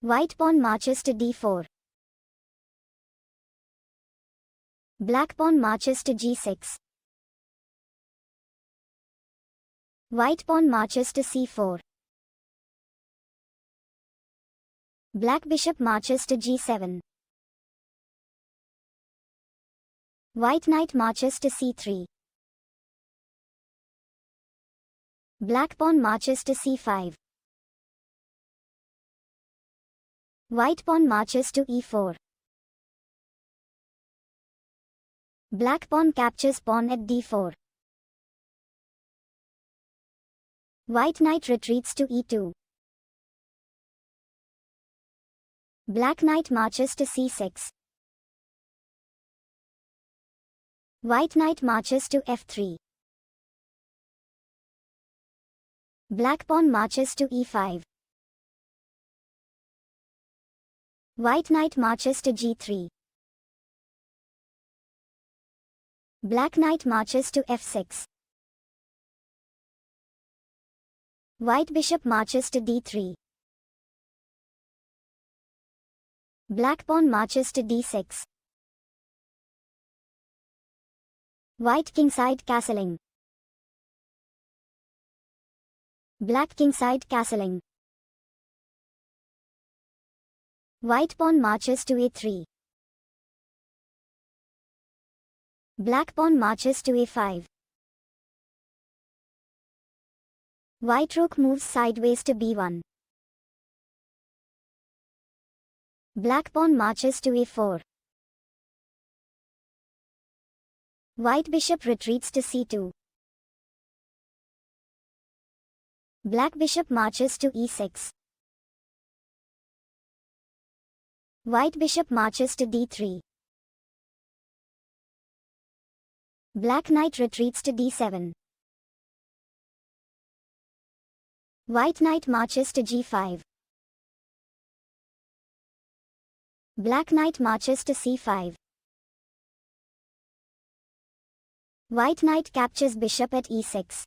White pawn marches to d4. Black pawn marches to g6. White pawn marches to c4. Black bishop marches to g7. White knight marches to c3. Black pawn marches to c5. White pawn marches to e4. Black pawn captures pawn at d4. White knight retreats to e2. Black knight marches to c6. White knight marches to f3. Black pawn marches to e5. White knight marches to g3. Black knight marches to f6. White bishop marches to d3. Black pawn marches to d6. White kingside castling. Black kingside castling. White pawn marches to a3. Black pawn marches to a5. White rook moves sideways to b1. Black pawn marches to a4. White bishop retreats to c2. Black bishop marches to e6. White bishop marches to d3. Black knight retreats to d7. White knight marches to g5. Black knight marches to c5. White knight captures bishop at e6.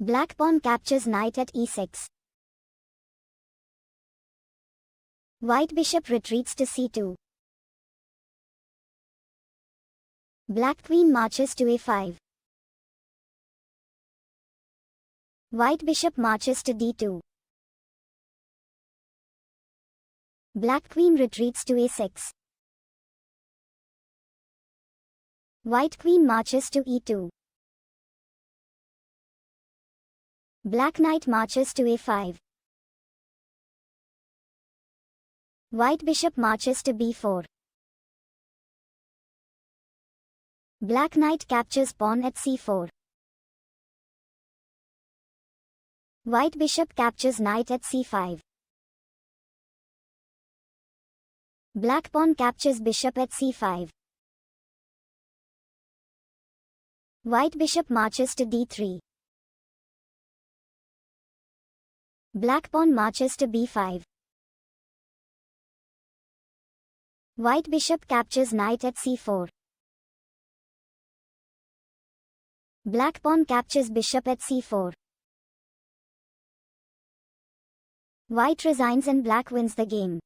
Black pawn captures knight at e6. White bishop retreats to c2. Black queen marches to a5. White bishop marches to d2. Black queen retreats to a6. White queen marches to e2. Black knight marches to a5. White bishop marches to b4. Black knight captures pawn at c4. White bishop captures knight at c5. Black pawn captures bishop at c5. White bishop marches to d3. Black pawn marches to b5. White bishop captures knight at c4. Black pawn captures bishop at c4. White resigns and black wins the game.